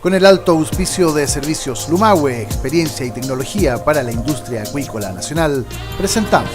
Con el alto auspicio de Servicios Lumahue, experiencia y tecnología para la industria acuícola nacional, presentamos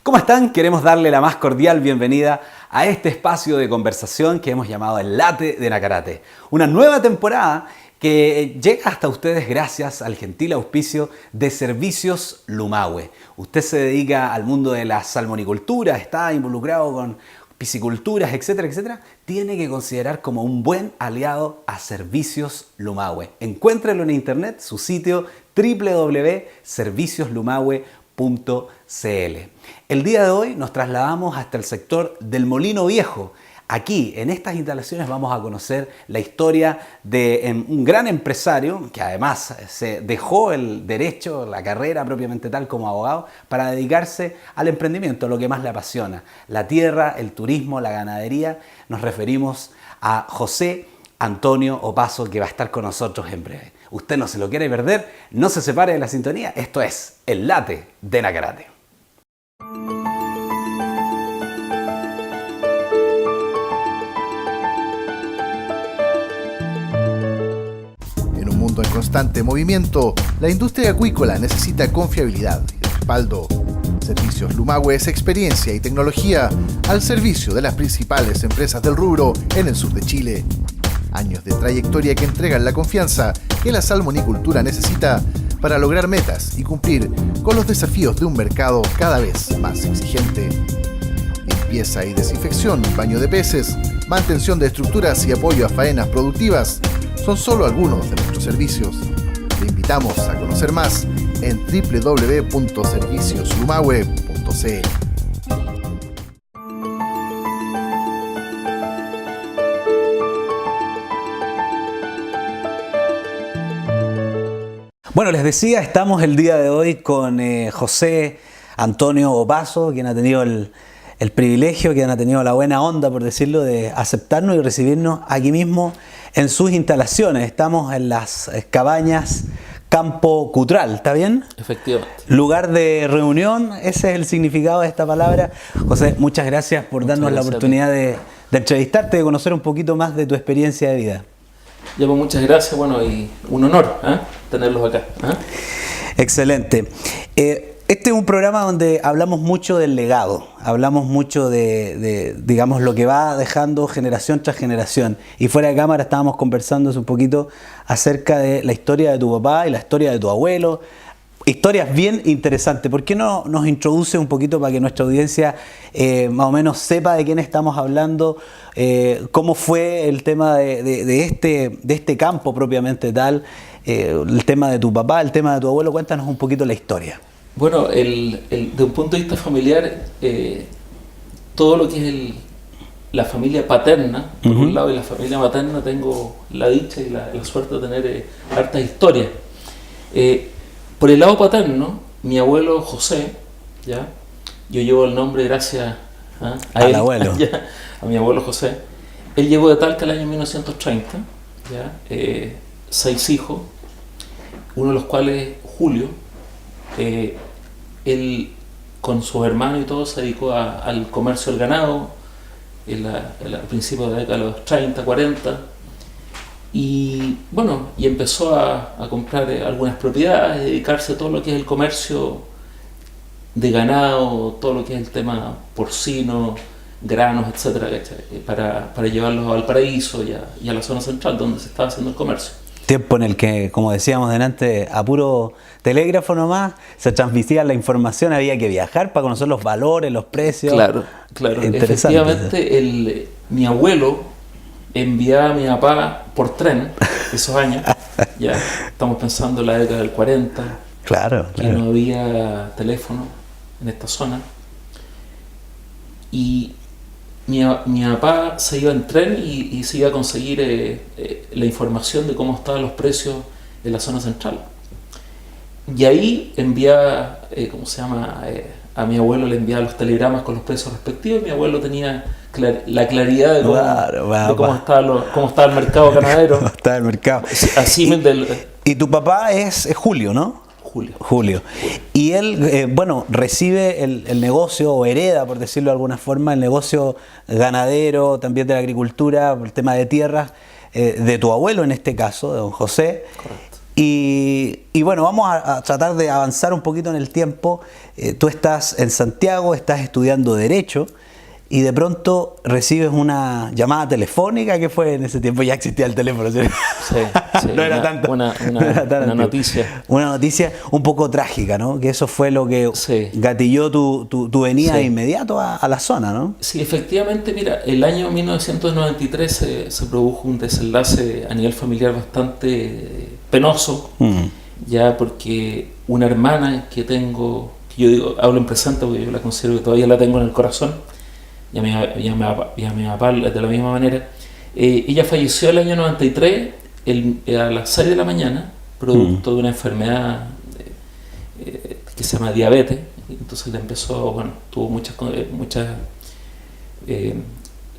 ¿Cómo están? Queremos darle la más cordial bienvenida a este espacio de conversación que hemos llamado El Late de Nacarate. Una nueva temporada que llega hasta ustedes gracias al gentil auspicio de Servicios Lumahue. Usted se dedica al mundo de la salmonicultura, está involucrado con pisciculturas, etcétera, etcétera. Tiene que considerar como un buen aliado a Servicios Lumahue. Encuéntrelo en internet, su sitio www.servicioslumahue.cl. El día de hoy nos trasladamos hasta el sector del Molino Viejo. Aquí, en estas instalaciones, vamos a conocer la historia de un gran empresario que además se dejó el derecho, la carrera propiamente tal como abogado, para dedicarse al emprendimiento, lo que más le apasiona. La tierra, el turismo, la ganadería. Nos referimos a José Antonio Opazo, que va a estar con nosotros en breve. Usted no se lo quiere perder, no se separe de la sintonía. Esto es El Late de Nacarate. En un mundo en constante movimiento, la industria acuícola necesita confiabilidad y respaldo. Servicios Lumahue es experiencia y tecnología al servicio de las principales empresas del rubro en el sur de Chile. Años de trayectoria que entregan la confianza que la salmonicultura necesita para lograr metas y cumplir con los desafíos de un mercado cada vez más exigente. Limpieza y desinfección, baño de peces, mantención de estructuras y apoyo a faenas productivas son solo algunos de nuestros servicios. Le invitamos a conocer más en www.servicioslumahue.cl. Bueno, les decía, estamos el día de hoy con José Antonio Opazo, quien ha tenido el privilegio, quien ha tenido la buena onda, por decirlo, de aceptarnos y recibirnos aquí mismo en sus instalaciones. Estamos en las cabañas Campo Cutral, ¿está bien? Efectivamente. Lugar de reunión, ese es el significado de esta palabra. José, muchas gracias por darnos la oportunidad de entrevistarte, de conocer un poquito más de tu experiencia de vida. Ya, pues muchas gracias, bueno, y un honor tenerlos acá. Excelente. Este es un programa donde hablamos mucho del legado, hablamos mucho de digamos, lo que va dejando generación tras generación. Y fuera de cámara estábamos conversando un poquito acerca de la historia de tu papá y la historia de tu abuelo. Historias bien interesantes. ¿Por qué no nos introduce un poquito para que nuestra audiencia más o menos sepa de quién estamos hablando? ¿Cómo fue el tema de este campo propiamente tal? El tema de tu papá, el tema de tu abuelo. Cuéntanos un poquito la historia. Bueno, de un punto de vista familiar, todo lo que es la familia paterna, por un lado, y la familia materna, tengo la dicha y la suerte de tener hartas historias. Por el lado paterno, mi abuelo José, ¿ya? Yo llevo el nombre gracias a él, abuelo. A mi abuelo José. Él llegó de Talca el año 1930, ¿ya? 6 hijos, uno de los cuales, Julio, él con sus hermanos y todo se dedicó al comercio del ganado al principio de la década de los 30, 40. Y bueno, y empezó a comprar algunas propiedades, dedicarse a todo lo que es el comercio de ganado, todo lo que es el tema porcino, granos, etcétera, para llevarlos a Valparaíso y a la zona central donde se estaba haciendo el comercio. Tiempo en el que, como decíamos delante, a puro telégrafo nomás, se transmitía la información, había que viajar para conocer los valores, los precios. Claro. Efectivamente, mi abuelo enviaba a mi papá por tren esos años, ya estamos pensando en la década del 40, claro. No había teléfono en esta zona, y mi papá se iba en tren y se iba a conseguir la información de cómo estaban los precios en la zona central. Y ahí enviaba, a mi abuelo le enviaba los telegramas con los precios respectivos. Mi abuelo tenía la claridad de cómo estaba el mercado ganadero. ¿Cómo está el mercado? Así y tu papá es Julio, ¿no? Julio. Y él, recibe el negocio, o hereda, por decirlo de alguna forma, el negocio ganadero, también de la agricultura, por el tema de tierras, de tu abuelo en este caso, de don José. Correcto. Y bueno, vamos a tratar de avanzar un poquito en el tiempo. Tú estás en Santiago, estás estudiando Derecho, y de pronto recibes una llamada telefónica. ¿Qué fue en ese tiempo? Ya existía el teléfono, ¿sí? Sí, no era tanto. Una noticia. Una noticia un poco trágica, ¿no? Que eso fue lo que gatilló tu venida de inmediato a la zona, ¿no? Sí, efectivamente, mira, el año 1993 se produjo un desenlace a nivel familiar bastante penoso, ya porque una hermana que tengo, que yo digo, hablo en presente porque yo la considero que todavía la tengo en el corazón, y a mi papá de la misma manera. Ella falleció el año 93 a las 6 de la mañana, producto de una enfermedad que se llama diabetes. Entonces le empezó, tuvo muchas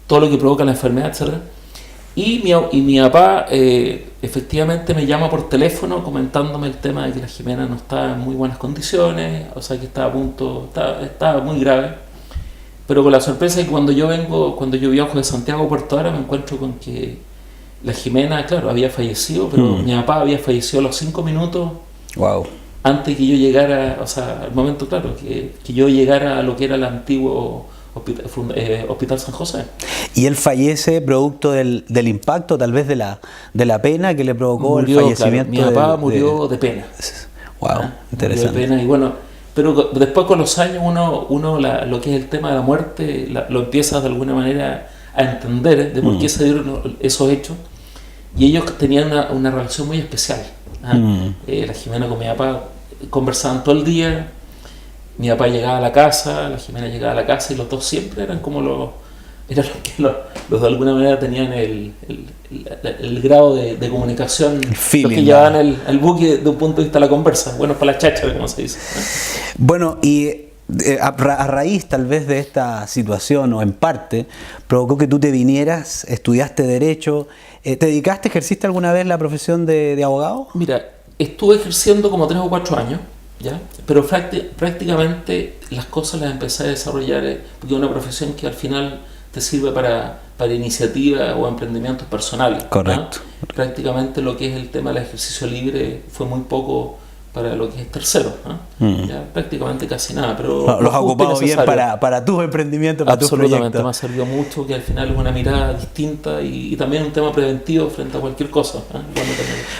todo lo que provoca la enfermedad, etc. Y mi papá efectivamente me llama por teléfono comentándome el tema de que la Jimena no estaba en muy buenas condiciones, o sea que estaba muy grave. Pero con la sorpresa de que cuando yo viajo de Santiago a Puerto Ara, me encuentro con que la Jimena, claro, había fallecido, pero mi papá había fallecido a los 5 minutos antes que yo llegara, o sea, al momento, claro, que yo llegara a lo que era el antiguo Hospital San José. Y él fallece producto del impacto, tal vez de la pena que le provocó el fallecimiento. Claro, mi papá murió de pena. Interesante. Murió de pena, y bueno, pero después con los años uno lo que es el tema de la muerte lo empieza de alguna manera a entender de por qué se dieron esos hechos, y ellos tenían una relación muy especial. La Jimena con mi papá conversaban todo el día, mi papá llegaba a la casa, la Jimena llegaba a la casa, y los dos siempre eran como los de alguna manera tenían el grado de comunicación, feeling, los que llevaban el buque de un punto de vista de la conversa, bueno, para la chacha, como se dice. Bueno, y a raíz tal vez de esta situación, o en parte, provocó que tú te vinieras, estudiaste Derecho, ¿te dedicaste, ejerciste alguna vez la profesión de abogado? Mira, estuve ejerciendo como 3 o 4 años, ¿ya? Pero prácticamente las cosas las empecé a desarrollar porque es una profesión que al final te sirve para iniciativa o emprendimientos personales. Correcto. Prácticamente lo que es el tema del ejercicio libre fue muy poco para lo que es tercero. Ya, prácticamente casi nada. Pero los has ocupado bien para tus emprendimientos, para tus proyectos. Absolutamente, me ha servido mucho, que al final es una mirada distinta y también un tema preventivo frente a cualquier cosa.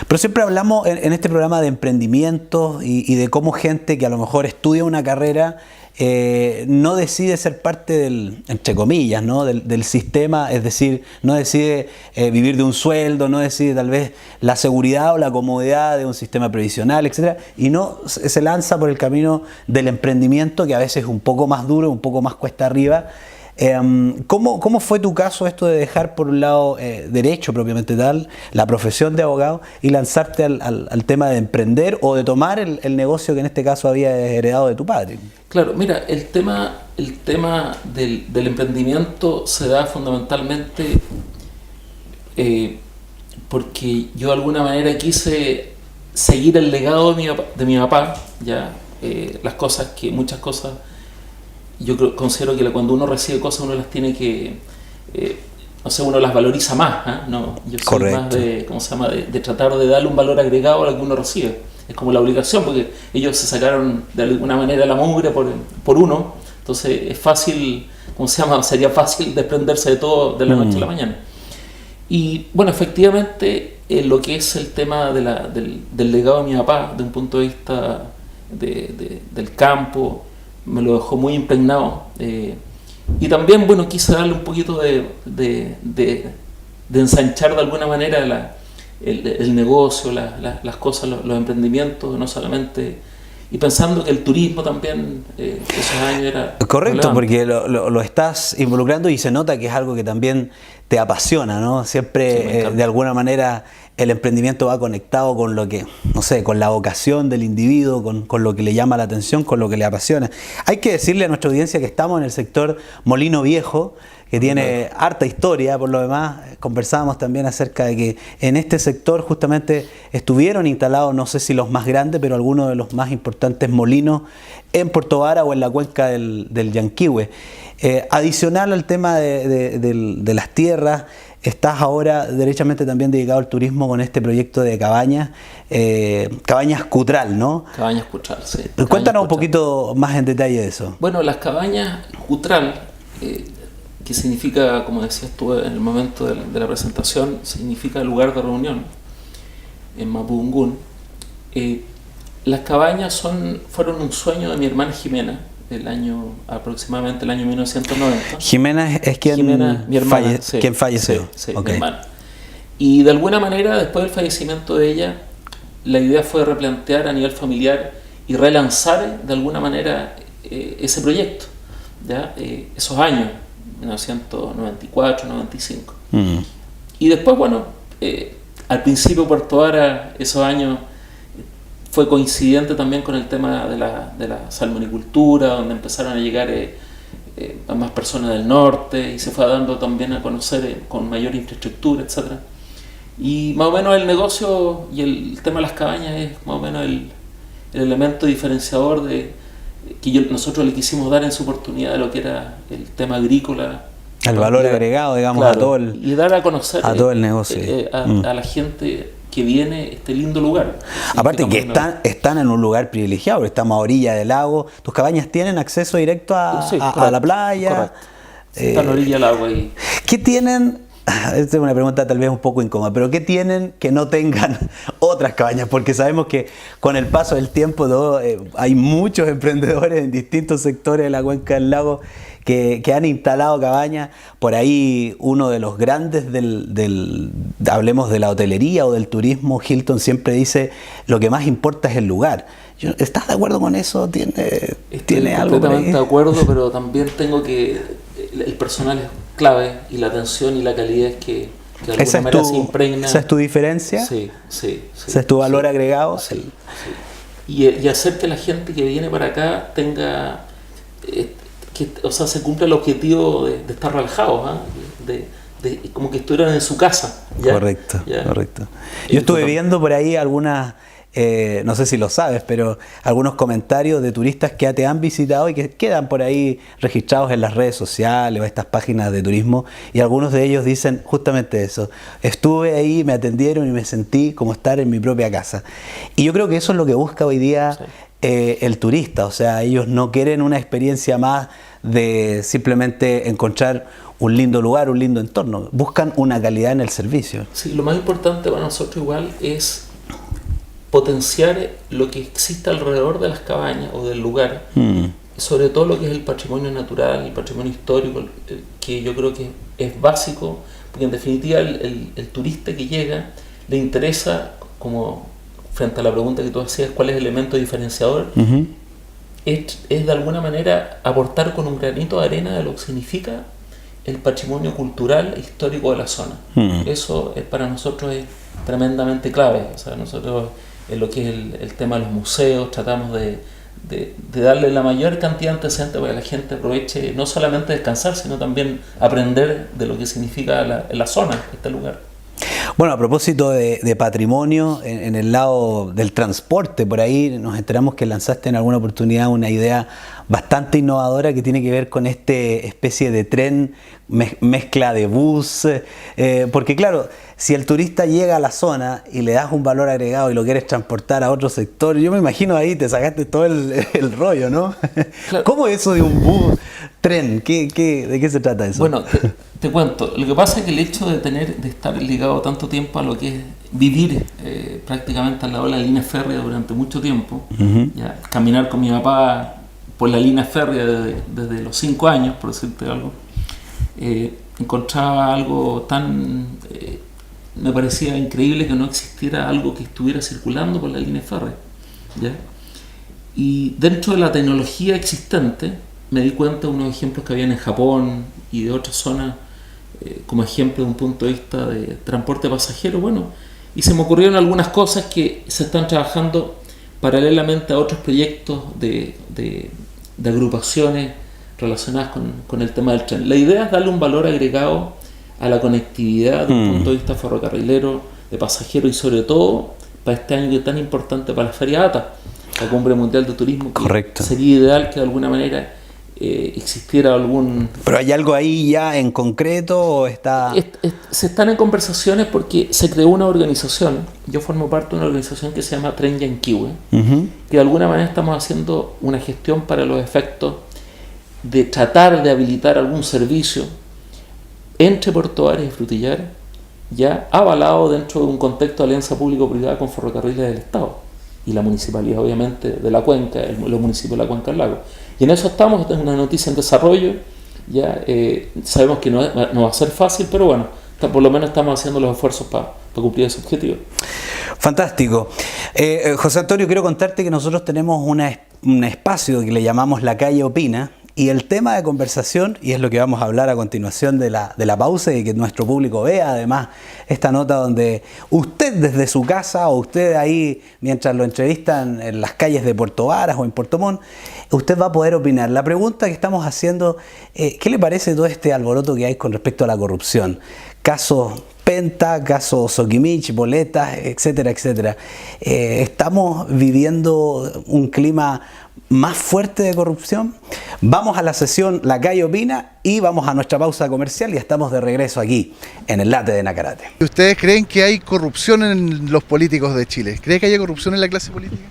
Pero siempre hablamos en este programa de emprendimientos y de cómo gente que a lo mejor estudia una carrera no decide ser parte del, entre comillas, ¿no? del sistema, es decir, no decide vivir de un sueldo, no decide tal vez la seguridad o la comodidad de un sistema previsional, etcétera, y no se lanza por el camino del emprendimiento, que a veces es un poco más duro, un poco más cuesta arriba. ¿Cómo fue tu caso esto de dejar por un lado Derecho propiamente tal, la profesión de abogado, y lanzarte al tema de emprender o de tomar el negocio que en este caso había heredado de tu padre? Claro, mira, el tema del emprendimiento se da fundamentalmente porque yo de alguna manera quise seguir el legado de mi papá, ya muchas cosas. Yo considero que cuando uno recibe cosas uno las tiene que, uno las valoriza más, ¿no? Yo soy Correcto. más de tratar de darle un valor agregado a lo que uno recibe. Es como la obligación, porque ellos se sacaron de alguna manera la mugre por uno, entonces es fácil, sería fácil desprenderse de todo de la noche a la mañana. Y bueno, efectivamente, lo que es el tema del legado de mi papá, de un punto de vista del campo, me lo dejó muy impregnado, y también, bueno, quise darle un poquito de ensanchar de alguna manera el negocio, las cosas, los emprendimientos, no solamente y pensando que el turismo también esos años era correcto, relevante. porque lo estás involucrando y se nota que es algo que también te apasiona, ¿no? Siempre Sí, de alguna manera el emprendimiento va conectado con lo que, no sé, con la vocación del individuo, con lo que le llama la atención, con lo que le apasiona. Hay que decirle a nuestra audiencia que estamos en el sector Molino Viejo, que tiene harta historia. Por lo demás, conversábamos también acerca de que en este sector justamente estuvieron instalados, no sé si los más grandes, pero algunos de los más importantes molinos en Puerto Vara o en la cuenca del Llanquihue. Adicional al tema de las tierras, estás ahora derechamente también dedicado al turismo con este proyecto de cabañas, Cabañas Cutral, ¿no? Cabañas Cutral, sí. Cuéntanos un poquito más en detalle de eso. Bueno, las cabañas Cutral, que significa, como decías tú en el momento de la presentación, significa lugar de reunión en mapudungún. Las cabañas fueron un sueño de mi hermana Jimena, aproximadamente el año 1990. Jimena es quien, mi hermana, sí, quien falleció. Sí, okay. Mi hermana. Y de alguna manera, después del fallecimiento de ella, la idea fue replantear a nivel familiar y relanzar de alguna manera ese proyecto, ¿ya? Esos años, 1994, 95. Y después, bueno, al principio Puerto Vara, esos años, fue coincidente también con el tema de la salmonicultura, donde empezaron a llegar a más personas del norte y se fue dando también a conocer con mayor infraestructura, etc. Y más o menos el negocio y el tema de las cabañas es más o menos el elemento diferenciador que nosotros le quisimos dar en su oportunidad de lo que era el tema agrícola. El valor agregado, digamos, claro, a todo el, y dar a conocer todo el negocio. A la gente que viene este lindo lugar. Aparte que están en un lugar privilegiado, porque estamos a orilla del lago. ¿Tus cabañas tienen acceso directo a la playa? Correcto. Están a orilla del agua. ¿Qué tienen? Esta es una pregunta tal vez un poco incómoda, pero ¿qué tienen que no tengan otras cabañas? Porque sabemos que con el paso del tiempo hay muchos emprendedores en distintos sectores de la cuenca del lago que han instalado cabañas. Por ahí uno de los grandes hablemos de la hotelería o del turismo, Hilton siempre dice, lo que más importa es el lugar. ¿Estás de acuerdo con eso? ¿Tiene algo por ahí? Completamente de acuerdo, pero también tengo que el personal es clave y la atención y la calidad es que de alguna manera se impregna. ¿Esa es tu diferencia? Sí. ¿Ese es tu valor agregado? Sí. Y hacer que la gente que viene para acá tenga... se cumpla el objetivo de estar relajados, de como que estuvieran en su casa. ¿ya? Correcto. Yo estuve viendo por ahí algunas, no sé si lo sabes, pero algunos comentarios de turistas que te han visitado y que quedan por ahí registrados en las redes sociales o estas páginas de turismo, y algunos de ellos dicen justamente eso: estuve ahí, me atendieron y me sentí como estar en mi propia casa. Y yo creo que eso es lo que busca hoy día el turista. O sea, ellos no quieren una experiencia más de simplemente encontrar un lindo lugar, un lindo entorno. Buscan una calidad en el servicio. Sí, lo más importante para nosotros igual es potenciar lo que existe alrededor de las cabañas o del lugar, sobre todo lo que es el patrimonio natural, el patrimonio histórico, que yo creo que es básico, porque en definitiva el turista que llega le interesa, como frente a la pregunta que tú hacías, cuál es el elemento diferenciador, es de alguna manera aportar con un granito de arena de lo que significa el patrimonio cultural e histórico de la zona. Eso para nosotros es tremendamente clave. O sea, nosotros en lo que es el tema de los museos tratamos de darle la mayor cantidad de antecedentes para que la gente aproveche no solamente descansar, sino también aprender de lo que significa la zona, este lugar. Bueno, a propósito de patrimonio, en el lado del transporte, por ahí nos enteramos que lanzaste en alguna oportunidad una idea bastante innovadora que tiene que ver con este especie de tren mezcla de bus, porque claro, si el turista llega a la zona y le das un valor agregado y lo quieres transportar a otro sector, yo me imagino ahí te sacaste todo el rollo, ¿no? Claro. ¿Cómo es eso de un bus, tren? ¿De qué se trata eso? Bueno, te cuento. Lo que pasa es que el hecho de estar ligado tanto tiempo a lo que es vivir prácticamente al lado de la línea férrea durante mucho tiempo, ya, caminar con mi papá por la línea férrea desde los 5 años, por decirte algo, encontraba algo tan... me parecía increíble que no existiera algo que estuviera circulando por la línea férrea, ¿ya? Y dentro de la tecnología existente, me di cuenta de unos ejemplos que habían en Japón y de otras zonas, como ejemplo de un punto de vista de transporte pasajero, bueno, y se me ocurrieron algunas cosas que se están trabajando paralelamente a otros proyectos de agrupaciones relacionadas con el tema del tren. La idea es darle un valor agregado a la conectividad desde un punto de vista ferrocarrilero, de pasajeros y sobre todo para este año que es tan importante para la Feria ATA, la Cumbre Mundial de Turismo. Correcto. Sería ideal que de alguna manera existiera algún... ¿Pero hay algo ahí ya en concreto o está...? Se están en conversaciones porque se creó una organización, yo formo parte de una organización que se llama Tren Yanquihue, que de alguna manera estamos haciendo una gestión para los efectos de tratar de habilitar algún servicio entre Puerto Varas y Frutillar, ya avalado dentro de un contexto de alianza público-privada con Ferrocarriles del Estado y la municipalidad obviamente de la cuenca, los municipios de la cuenca del lago. Y en eso estamos, esta es una noticia en desarrollo, ya sabemos que no va a ser fácil, pero bueno, por lo menos estamos haciendo los esfuerzos para cumplir ese objetivo. Fantástico. José Antonio, quiero contarte que nosotros tenemos un espacio que le llamamos La Calle Opina, y el tema de conversación, y es lo que vamos a hablar a continuación de la pausa y que nuestro público vea además esta nota donde usted desde su casa o usted ahí mientras lo entrevistan en las calles de Puerto Varas o en Puerto Montt, usted va a poder opinar. La pregunta que estamos haciendo, ¿qué le parece todo este alboroto que hay con respecto a la corrupción? Casos Penta, casos Soquimich, boletas, etcétera, etcétera. ¿Estamos viviendo un clima más fuerte de corrupción? Vamos a la sesión La Calle Opina y vamos a nuestra pausa comercial y estamos de regreso aquí en el Late de Nacarate. ¿Ustedes creen que hay corrupción en los políticos de Chile? ¿Creen que haya corrupción en la clase política?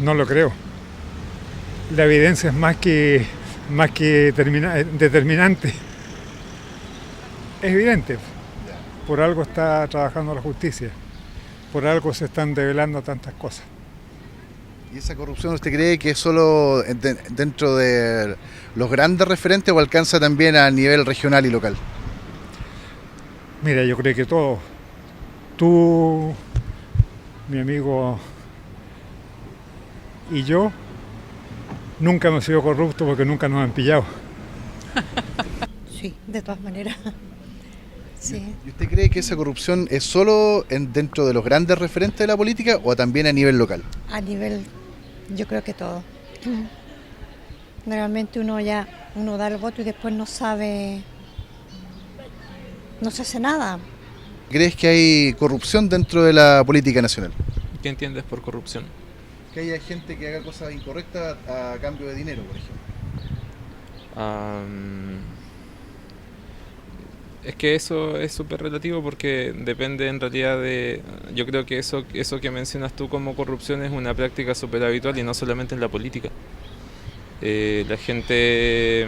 No lo creo. La evidencia es más que determinante. Es evidente. Por algo está trabajando la justicia. Por algo se están develando tantas cosas. ¿Y esa corrupción usted cree que es solo dentro de los grandes referentes o alcanza también a nivel regional y local? Mira, yo creo que todo. Tú, mi amigo y yo, nunca hemos sido corruptos porque nunca nos han pillado. Sí, de todas maneras. Sí. ¿Y usted cree que esa corrupción es solo dentro de los grandes referentes de la política o también a nivel local? A nivel, yo creo que todo. Realmente uno da el voto y después no sabe, no se hace nada. ¿Crees que hay corrupción dentro de la política nacional? ¿Qué entiendes por corrupción? Que haya gente que haga cosas incorrectas a cambio de dinero, por ejemplo. Es que eso es súper relativo porque depende en realidad de... Yo creo que eso que mencionas tú como corrupción es una práctica súper habitual y no solamente en la política. La gente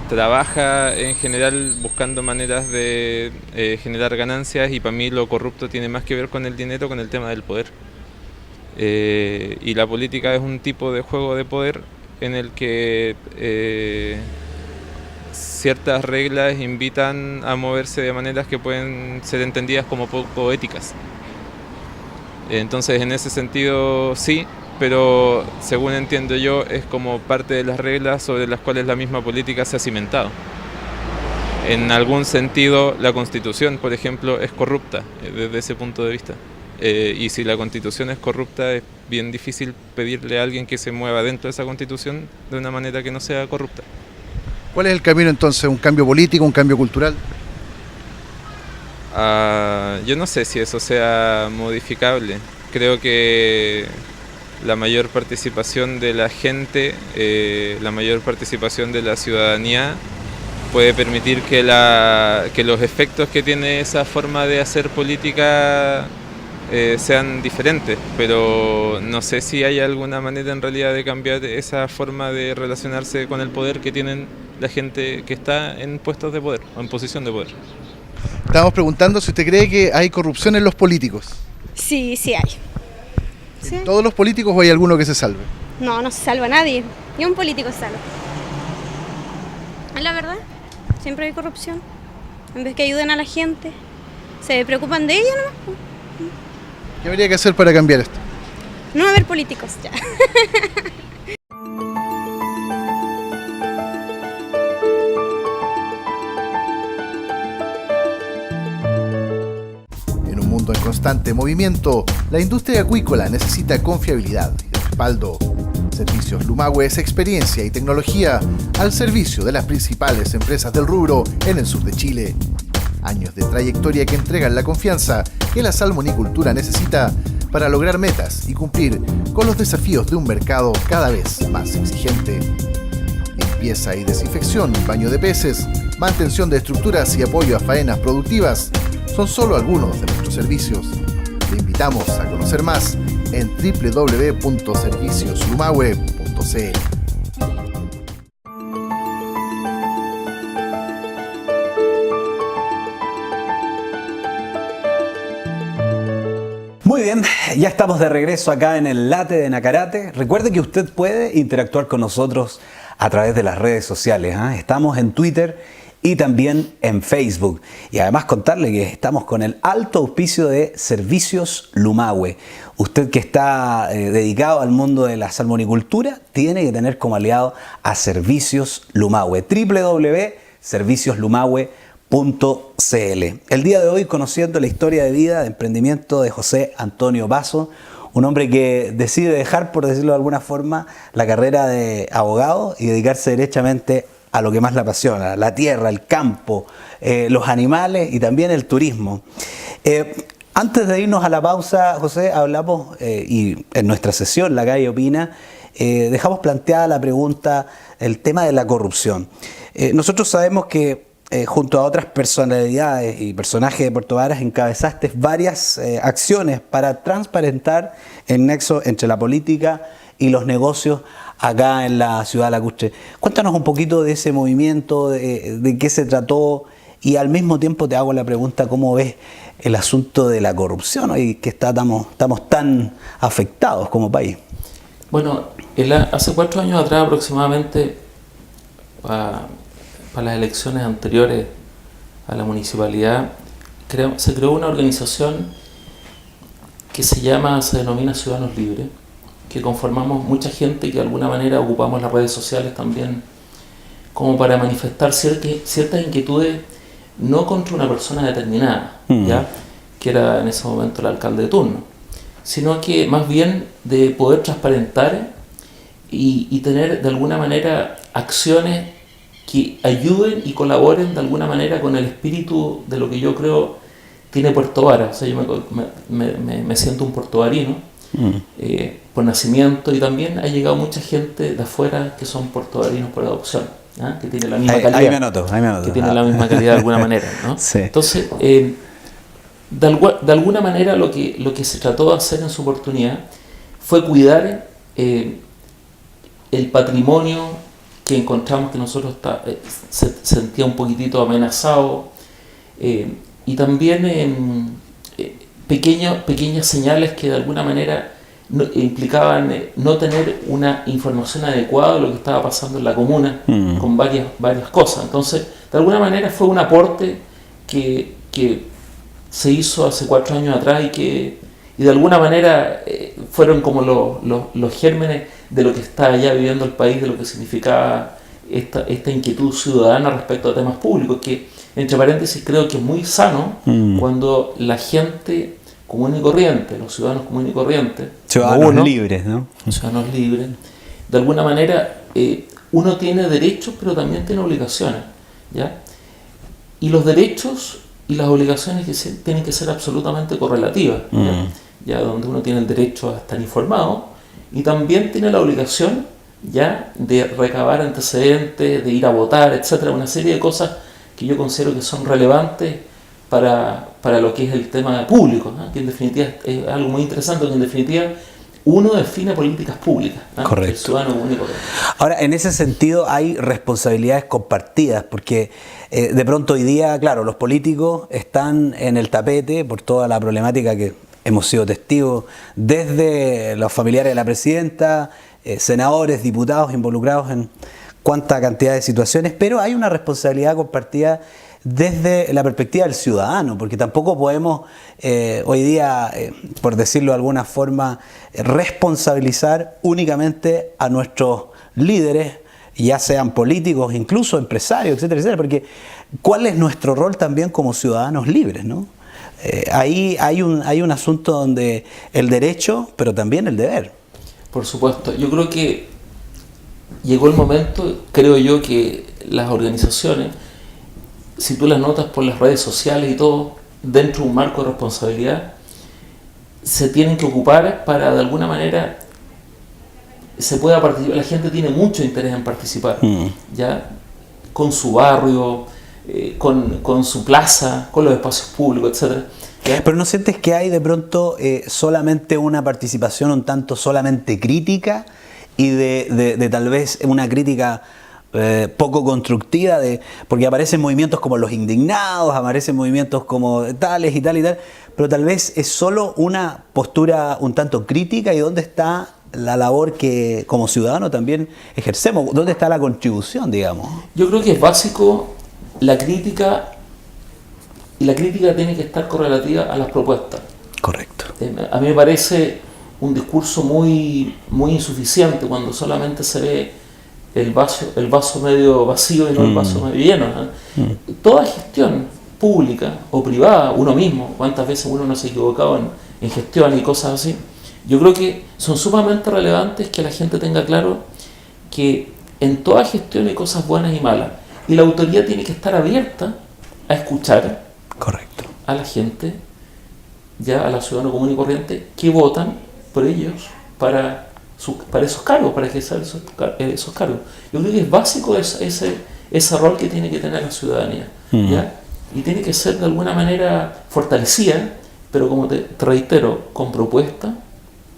trabaja en general buscando maneras de generar ganancias y para mí lo corrupto tiene más que ver con el dinero, con el tema del poder. Y la política es un tipo de juego de poder en el que ciertas reglas invitan a moverse de maneras que pueden ser entendidas como poco éticas. Entonces, en ese sentido, sí, pero según entiendo yo, es como parte de las reglas sobre las cuales la misma política se ha cimentado. En algún sentido, la Constitución, por ejemplo, es corrupta desde ese punto de vista. Y si la Constitución es corrupta, es bien difícil pedirle a alguien que se mueva dentro de esa Constitución de una manera que no sea corrupta. ¿Cuál es el camino entonces? ¿Un cambio político, un cambio cultural? Yo no sé si eso sea modificable. Creo que la mayor participación de la gente, la mayor participación de la ciudadanía puede permitir que los efectos que tiene esa forma de hacer política sean diferentes, pero no sé si hay alguna manera en realidad de cambiar esa forma de relacionarse con el poder que tienen la gente que está en puestos de poder o en posición de poder. Estamos preguntando si usted cree que hay corrupción en los políticos. Sí, sí hay. ¿Sí? ¿En todos los políticos o hay alguno que se salve? No se salva a nadie. Ni un político se salva. Es la verdad. Siempre hay corrupción. En vez que ayuden a la gente, se preocupan de ella nomás. ¿Qué habría que hacer para cambiar esto? No haber políticos ya. En un mundo en constante movimiento, la industria acuícola necesita confiabilidad y respaldo. Servicios Lumahue es experiencia y tecnología al servicio de las principales empresas del rubro en el sur de Chile. Años de trayectoria que entregan la confianza que la salmonicultura necesita para lograr metas y cumplir con los desafíos de un mercado cada vez más exigente. Limpieza y desinfección, baño de peces, mantención de estructuras y apoyo a faenas productivas son solo algunos de nuestros servicios. Le invitamos a conocer más en www.servicioslumahue.cl. Muy bien, ya estamos de regreso acá en el Late de Nacarate. Recuerde que usted puede interactuar con nosotros a través de las redes sociales. Estamos en Twitter y también en Facebook. Y además contarle que estamos con el alto auspicio de Servicios Lumahue. Usted que está dedicado al mundo de la salmonicultura tiene que tener como aliado a Servicios Lumahue. www.servicioslumahue.cl. El día de hoy conociendo la historia de vida, de emprendimiento de José Antonio Basso, un hombre que decide dejar, por decirlo de alguna forma, la carrera de abogado y dedicarse derechamente a lo que más le apasiona, la tierra, el campo, los animales y también el turismo. Antes de irnos a la pausa, José, hablamos, y en nuestra sesión, La Calle Opina, dejamos planteada la pregunta, el tema de la corrupción. Nosotros sabemos que junto a otras personalidades y personajes de Puerto Varas encabezaste varias acciones para transparentar el nexo entre la política y los negocios acá en la ciudad lacustre. Cuéntanos un poquito de ese movimiento, de qué se trató, y al mismo tiempo te hago la pregunta, ¿cómo ves el asunto de la corrupción hoy que estamos tan afectados como país? Bueno, hace 4 años atrás aproximadamente, para las elecciones anteriores a la municipalidad, se creó una organización que se denomina Ciudadanos Libres, que conformamos mucha gente y que de alguna manera ocupamos las redes sociales también como para manifestar ciertas inquietudes, no contra una persona determinada, ¿ya? Que era en ese momento el alcalde de turno, sino que más bien de poder transparentar y tener de alguna manera acciones que ayuden y colaboren de alguna manera con el espíritu de lo que yo creo tiene Puerto Varas. O sea, yo me siento un puertovarino por nacimiento, y también ha llegado mucha gente de afuera que son puertovarinos por adopción, ¿ah? Que tiene la misma calidad. Ahí me anoto. Que tiene la misma calidad de alguna manera, ¿no? Sí. Entonces, de alguna manera lo que se trató de hacer en su oportunidad fue cuidar el patrimonio que encontramos que nosotros se sentía un poquitito amenazado, y también pequeñas señales que de alguna manera implicaban no tener una información adecuada de lo que estaba pasando en la comuna, con varias cosas. Entonces, de alguna manera fue un aporte que se hizo hace 4 años atrás y de alguna manera fueron como los gérmenes de lo que está ya viviendo el país, de lo que significaba esta inquietud ciudadana respecto a temas públicos, que entre paréntesis creo que es muy sano cuando la gente común y corriente, los ciudadanos comunes y corrientes, ciudadanos libres, ¿no? Ciudadanos libres, de alguna manera uno tiene derechos pero también tiene obligaciones, ¿ya? Y los derechos y las obligaciones tienen que ser absolutamente correlativas, ya donde uno tiene el derecho a estar informado y también tiene la obligación ya de recabar antecedentes, de ir a votar, etcétera, una serie de cosas que yo considero que son relevantes para lo que es el tema público, ¿no? Que en definitiva es algo muy interesante, que en definitiva uno define políticas públicas, ¿no? Correcto. El ciudadano único. Ahora, en ese sentido hay responsabilidades compartidas, porque de pronto hoy día, claro, los políticos están en el tapete por toda la problemática que hemos sido testigos, desde los familiares de la presidenta, senadores, diputados involucrados en cuánta cantidad de situaciones, pero hay una responsabilidad compartida desde la perspectiva del ciudadano, porque tampoco podemos hoy día, por decirlo de alguna forma, responsabilizar únicamente a nuestros líderes, ya sean políticos, incluso empresarios, etcétera, etcétera, porque ¿cuál es nuestro rol también como ciudadanos libres, ¿no? Ahí hay un asunto donde el derecho, pero también el deber. Por supuesto, yo creo que llegó el momento, creo yo, que las organizaciones, si tú las notas por las redes sociales y todo, dentro de un marco de responsabilidad, se tienen que ocupar para de alguna manera se pueda participar. La gente tiene mucho interés en participar, ya con su barrio, con su plaza, con los espacios públicos, etcétera. ¿Ya? Pero ¿no sientes que hay de pronto solamente una participación un tanto solamente crítica y de tal vez una crítica poco constructiva, porque aparecen movimientos como los indignados, aparecen movimientos como tales y tal y tal, pero tal vez es solo una postura un tanto crítica? ¿Y dónde está la labor que como ciudadano también ejercemos? ¿Dónde está la contribución, digamos? Yo creo que es básico la crítica, y la crítica tiene que estar correlativa a las propuestas. Correcto. A mí me parece un discurso muy insuficiente cuando solamente se ve el vaso medio vacío y no el vaso medio lleno, ¿no? Toda gestión pública o privada, uno mismo, cuántas veces uno no se ha equivocado en gestión y cosas así, yo creo que son sumamente relevantes que la gente tenga claro que en toda gestión hay cosas buenas y malas, y la autoridad tiene que estar abierta a escuchar. Correcto. A la gente, ya a la ciudadana común y corriente, que votan por ellos para esos cargos, para ejercer esos cargos. Yo creo que es básico ese rol que tiene que tener la ciudadanía, ¿ya? Y tiene que ser de alguna manera fortalecida, pero como te reitero, con propuesta,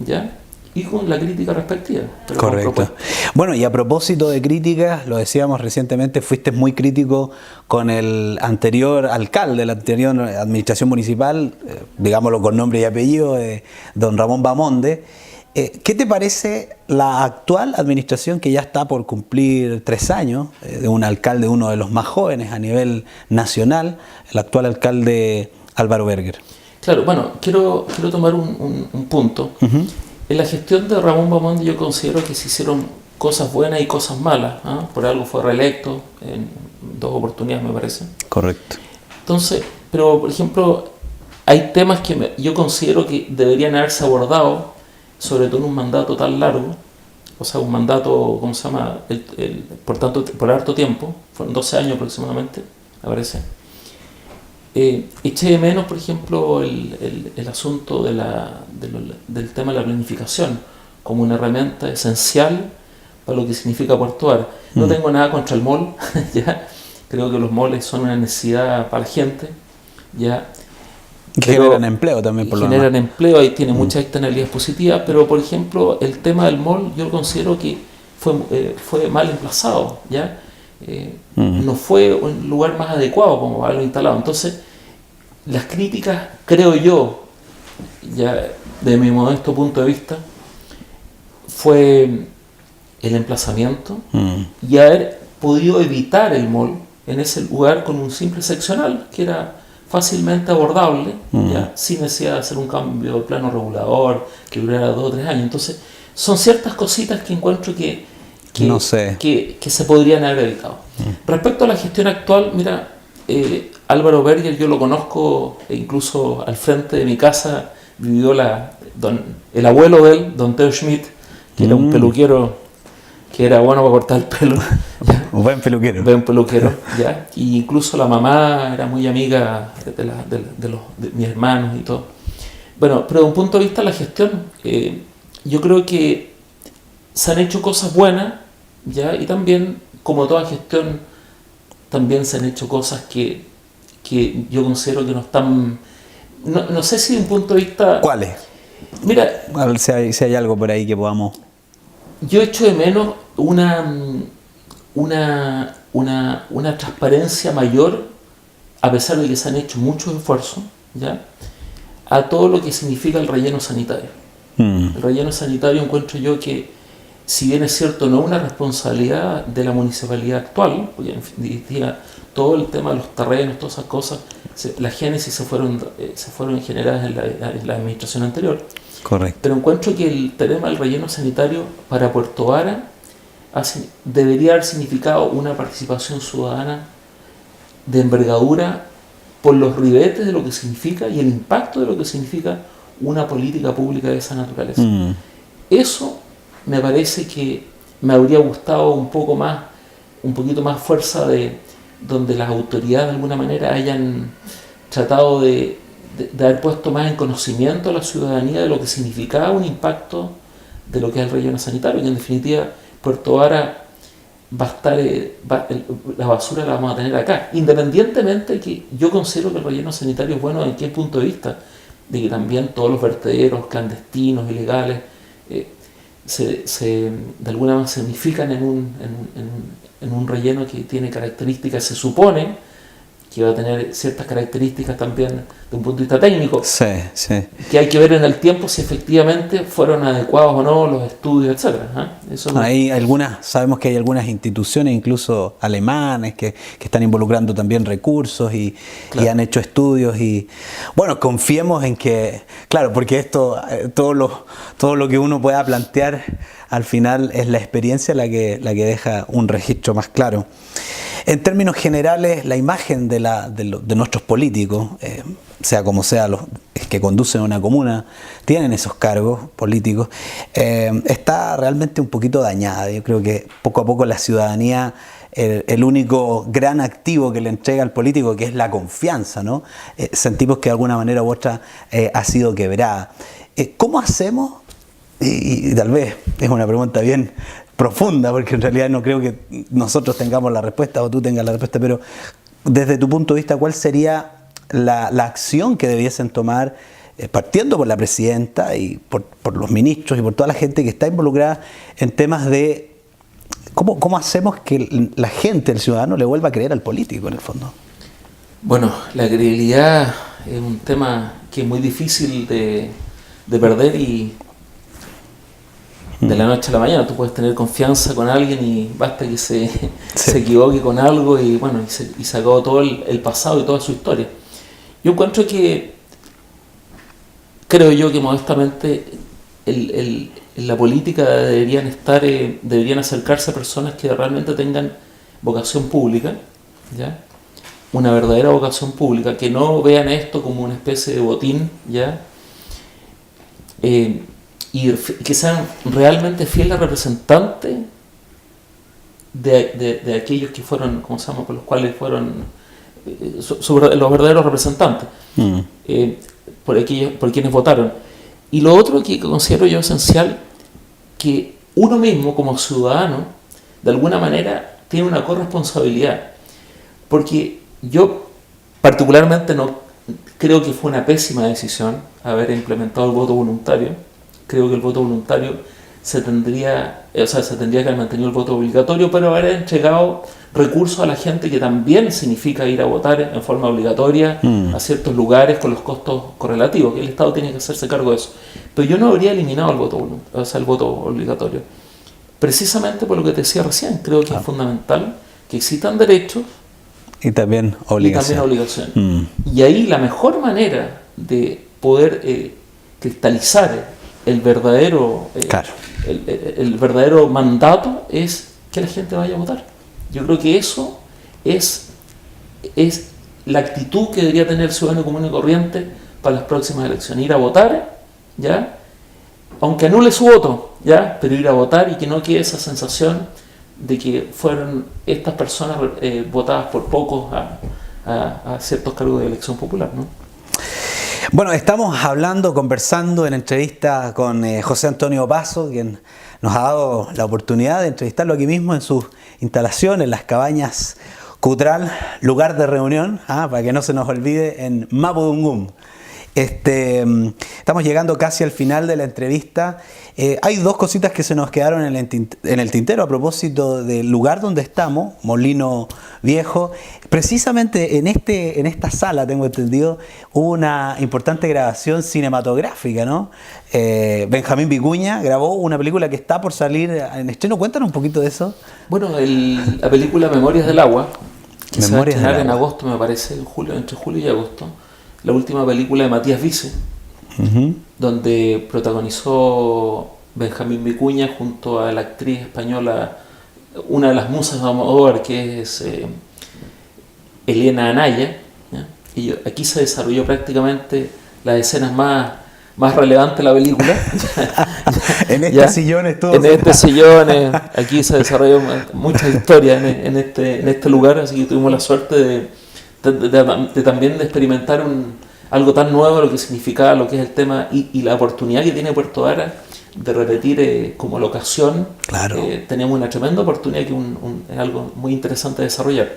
¿ya? Y con la crítica respectiva. Pero correcto. Bueno, y a propósito de críticas, lo decíamos recientemente, fuiste muy crítico con el anterior alcalde, la anterior administración municipal, digámoslo con nombre y apellido, don Ramón Bamonde. ¿Qué te parece la actual administración, que ya está por cumplir 3 años, de un alcalde, uno de los más jóvenes a nivel nacional, el actual alcalde Álvaro Berger? Claro, bueno, quiero tomar un punto. En la gestión de Ramón Bamonde yo considero que se hicieron cosas buenas y cosas malas, ¿eh? Por algo fue reelecto en 2 oportunidades, me parece. Correcto. Entonces, pero por ejemplo, hay temas que yo considero que deberían haberse abordado, sobre todo en un mandato tan largo, o sea, un mandato, ¿cómo se llama? Por harto tiempo, fueron 12 años aproximadamente, me parece. Eché de menos, por ejemplo, el asunto del tema de la planificación como una herramienta esencial para lo que significa Puerto Varas. No tengo nada contra el mall, ¿ya? Creo que los malls son una necesidad para la gente, ¿ya? Que generan empleo también, por lo menos. Generan empleo, ahí tiene muchas externalidades positivas, pero por ejemplo, el tema del mall yo considero que fue mal emplazado, ¿ya? No fue un lugar más adecuado como haberlo instalado. Entonces, las críticas, creo yo, ya de mi modesto punto de vista, fue el emplazamiento y haber podido evitar el mall en ese lugar con un simple seccional que era fácilmente abordable, ya, sin necesidad de hacer un cambio de plano regulador que durara 2 o 3 años. Entonces, son ciertas cositas que encuentro que no sé, que se podrían haber evitado. Respecto a la gestión actual, mira, Álvaro Berger yo lo conozco, e incluso al frente de mi casa vivió el abuelo de él, don Teo Schmidt, que era un peluquero que era bueno para cortar el pelo. Buen peluquero. Buen peluquero, ¿ya? Y incluso la mamá era muy amiga de mis hermanos y todo. Bueno, pero desde un punto de vista de la gestión, yo creo que se han hecho cosas buenas, ¿ya? Y también, como toda gestión, también se han hecho cosas que yo considero que no están... No sé si de un punto de vista... ¿Cuáles? Mira... A ver si hay algo por ahí que podamos... Yo echo de menos una transparencia mayor, a pesar de que se han hecho muchos esfuerzos, ¿ya? A todo lo que significa el relleno sanitario. El relleno sanitario encuentro yo que si bien es cierto, no una responsabilidad de la municipalidad actual, porque en definitiva todo el tema de los terrenos, todas esas cosas, la génesis se fueron generadas en la administración anterior. Correcto. Pero encuentro que el tema del relleno sanitario para Puerto Vara debería haber significado una participación ciudadana de envergadura por los ribetes de lo que significa y el impacto de lo que significa una política pública de esa naturaleza. Eso me parece que me habría gustado un poquito más fuerza de donde las autoridades de alguna manera hayan tratado de haber puesto más en conocimiento a la ciudadanía de lo que significaba un impacto de lo que es el relleno sanitario, que en definitiva Puerto Vara va a estar, la basura la vamos a tener acá, independientemente que yo considero que el relleno sanitario es bueno desde qué punto de vista, de que también todos los vertederos clandestinos, ilegales, de alguna manera se unifican en un relleno que tiene características, se supone que va a tener ciertas características también de un punto de vista técnico, Sí. que hay que ver en el tiempo si efectivamente fueron adecuados o no los estudios, etcétera. Eso Sabemos que hay algunas instituciones, incluso alemanes, que están involucrando también recursos y han hecho estudios y bueno, confiemos en que, claro, porque esto, todo lo que uno pueda plantear al final es la experiencia la que deja un registro más claro. En términos generales, la imagen de nuestros políticos, sea como sea, los que conducen una comuna, tienen esos cargos políticos, está realmente un poquito dañada. Yo creo que poco a poco la ciudadanía, el único gran activo que le entrega al político, que es la confianza, ¿no? Sentimos que de alguna manera u otra ha sido quebrada. ¿Cómo hacemos? Y tal vez es una pregunta bien profunda, porque en realidad no creo que nosotros tengamos la respuesta o tú tengas la respuesta, pero desde tu punto de vista, ¿cuál sería la acción que debiesen tomar, partiendo por la presidenta y por los ministros y por toda la gente que está involucrada en temas de cómo hacemos que la gente, el ciudadano, le vuelva a creer al político en el fondo? Bueno, la credibilidad es un tema que es muy difícil de perder y de la noche a la mañana. Tú puedes tener confianza con alguien y basta que se equivoque con algo y bueno, y se acabó todo el pasado y toda su historia. Yo encuentro creo yo que modestamente en la política deberían acercarse a personas que realmente tengan vocación pública, ¿ya? Una verdadera vocación pública, que no vean esto como una especie de botín, ¿ya? Y que sean realmente fieles representantes de aquellos que fueron, ¿cómo se llama?, por los cuales fueron los verdaderos representantes, por quienes votaron. Y lo otro que considero yo esencial, que uno mismo como ciudadano, de alguna manera, tiene una corresponsabilidad, porque yo particularmente no creo que fue una pésima decisión haber implementado el voto voluntario. Creo que el voto voluntario se tendría que haber mantenido el voto obligatorio, pero haber entregado recursos a la gente, que también significa ir a votar en forma obligatoria a ciertos lugares con los costos correlativos, que el Estado tiene que hacerse cargo de eso. Pero yo no habría eliminado el voto obligatorio, precisamente por lo que te decía recién. Creo que es fundamental que existan derechos y también obligaciones. Y ahí la mejor manera de poder cristalizar el verdadero mandato es que la gente vaya a votar. Yo creo que eso es la actitud que debería tener el ciudadano común y corriente para las próximas elecciones. Ir a votar, ¿ya? Aunque anule su voto, ¿ya? Pero ir a votar y que no quede esa sensación de que fueron estas personas votadas por pocos a ciertos cargos de elección popular, ¿no? Bueno, estamos conversando en entrevista con José Antonio Paso, quien nos ha dado la oportunidad de entrevistarlo aquí mismo en sus instalaciones, en las cabañas Cutral, lugar de reunión, para que no se nos olvide, en Mapudungun. Estamos llegando casi al final de la entrevista. Hay dos cositas que se nos quedaron en el tintero a propósito del lugar donde estamos, Molino Viejo. Precisamente en esta sala, tengo entendido, hubo una importante grabación cinematográfica, ¿no? Benjamín Vicuña grabó una película que está por salir en estreno. Cuéntanos un poquito de eso. Bueno, la película Memorias del Agua, que se va a Memorias del estrenar en Agua. agosto, me parece, entre julio y agosto. La última película de Matías Vice, donde protagonizó Benjamín Vicuña junto a la actriz española, una de las musas de Almodóvar, que es Elena Anaya, ¿ya? Y aquí se desarrolló prácticamente las escenas más relevantes de la película. En ¿Ya? sillón estuvo. En este sillón, aquí se desarrolló mucha historia en este lugar, así que tuvimos la suerte de también de experimentar algo tan nuevo, lo que significaba, lo que es el tema y la oportunidad que tiene Puerto Vara de repetir como locación. Claro. Tenemos una tremenda oportunidad que es algo muy interesante de desarrollar.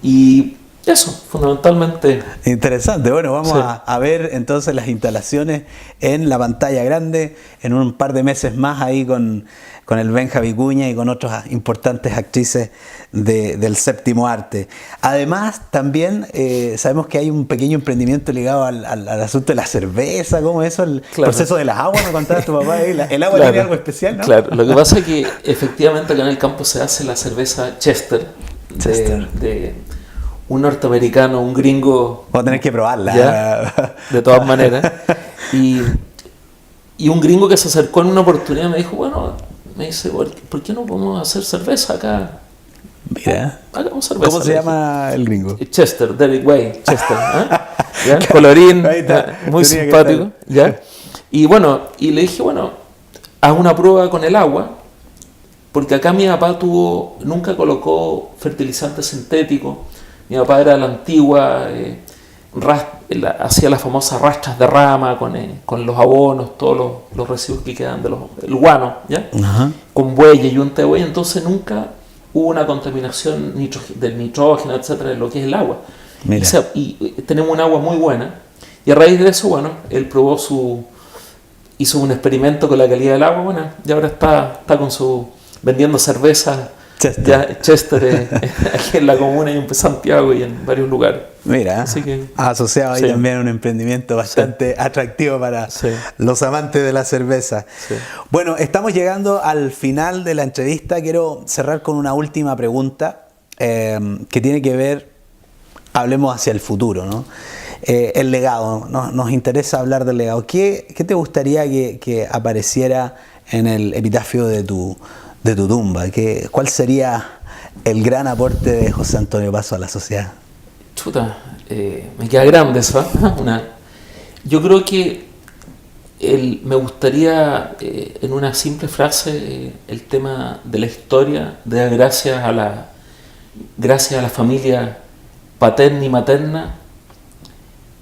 Y eso, fundamentalmente. Interesante. Bueno, vamos Sí. a ver entonces las instalaciones en la pantalla grande en un par de meses más ahí con el Benja Vicuña y con otras importantes actrices del séptimo arte. Además, también sabemos que hay un pequeño emprendimiento ligado al asunto de la cerveza. ¿Cómo es eso? El Claro. proceso de las aguas, me contaba tu papá ahí. El agua Claro. tiene algo especial, ¿no? Claro, lo que pasa es que efectivamente acá en el campo se hace la cerveza Chester, de un norteamericano, un gringo. Vamos a tener que probarla. ¿Ya? De todas maneras. Y un gringo que se acercó en una oportunidad me dijo, bueno, me dice, ¿por qué no podemos hacer cerveza acá? Mira. Hagamos cerveza. ¿Cómo se le dije. llama el gringo? Chester, Derek Way, Chester. ¿Ya? Colorín, Ahí está. muy Tenía que simpático. estar. ¿Ya? Y bueno, y le dije, bueno, haz una prueba con el agua, porque acá mi papá nunca colocó fertilizante sintético. Mi papá era de la antigua, hacía las famosas rastras de rama con los abonos, todos los residuos que quedan el guano, ¿ya? Ajá. Con bueyes y yunta de buey, entonces nunca hubo una contaminación del nitrógeno, etcétera, de lo que es el agua. Mira. Y tenemos un agua muy buena, y a raíz de eso, bueno, él hizo un experimento con la calidad del agua, bueno, y ahora está vendiendo cerveza Chester. ya Chester, aquí en la comuna y en Santiago y en varios lugares. Mira, Así que, asociado ahí sí. también a un emprendimiento bastante atractivo para Sí. los amantes de la cerveza. Sí. Bueno, estamos llegando al final de la entrevista. Quiero cerrar con una última pregunta que tiene que ver, hablemos hacia el futuro, ¿no? El legado, nos interesa hablar del legado. ¿Qué te gustaría que apareciera en el epitafio de tu tumba? ¿Cuál sería el gran aporte de José Antonio Paso a la sociedad? Chuta, me queda grande eso, ¿eh? Yo creo que me gustaría, en una simple frase, el tema de la historia, de dar gracias a la familia paterna y materna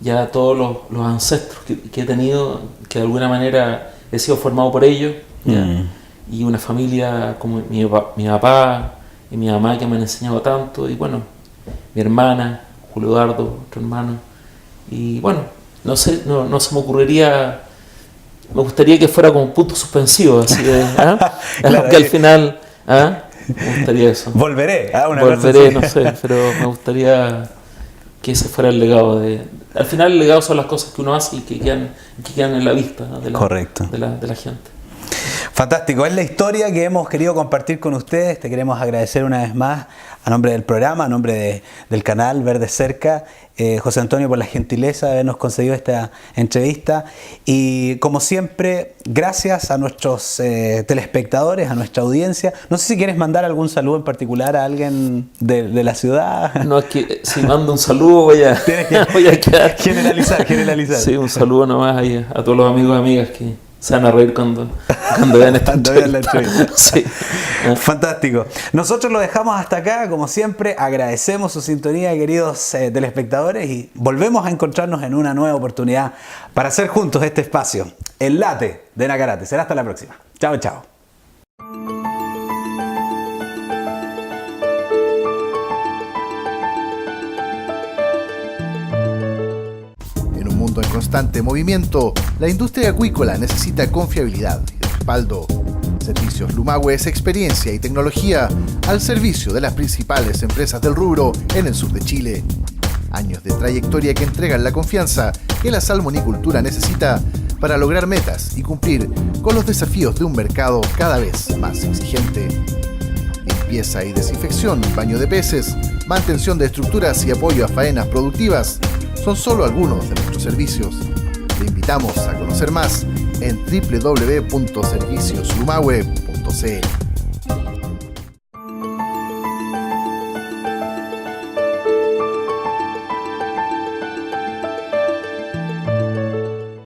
y a todos los ancestros que he tenido, que de alguna manera he sido formado por ellos, ¿ya? Y una familia como mi papá y mi mamá que me han enseñado tanto, y bueno, mi hermana, Julio Eduardo, otro hermano, y bueno, no sé, no se me ocurriría, me gustaría que fuera como un punto suspensivo, así que, Claro, que al final, me gustaría eso. Volveré. Volveré, no sé, pero me gustaría que ese fuera el legado al final el legado son las cosas que uno hace y que quedan en la vista, ¿no? Correcto. de la gente. Fantástico, es la historia que hemos querido compartir con ustedes. Te queremos agradecer una vez más a nombre del programa, a nombre del canal Ver de Cerca, José Antonio, por la gentileza de habernos concedido esta entrevista. Y como siempre, gracias a nuestros telespectadores, a nuestra audiencia. No sé si quieres mandar algún saludo en particular a alguien de la ciudad. No, es que si mando un saludo voy a quedar. Generalizar. Sí, un saludo nomás ahí a todos los amigos y amigas que se van a reír cuando vean esta Cuando vean la entrevista. Sí. Fantástico. Nosotros lo dejamos hasta acá, como siempre. Agradecemos su sintonía, queridos telespectadores, y volvemos a encontrarnos en una nueva oportunidad para hacer juntos este espacio, el Late de Nacarate. Será hasta la próxima. Chao, chao. En un mundo en constante movimiento, la industria acuícola necesita confiabilidad y respaldo. Servicios Lumahue es experiencia y tecnología al servicio de las principales empresas del rubro en el sur de Chile. Años de trayectoria que entregan la confianza que la salmonicultura necesita para lograr metas y cumplir con los desafíos de un mercado cada vez más exigente. Limpieza y desinfección, baño de peces, mantención de estructuras y apoyo a faenas productivas son solo algunos de nuestros servicios. Te invitamos a conocer más en www.servicioslumahue.cl.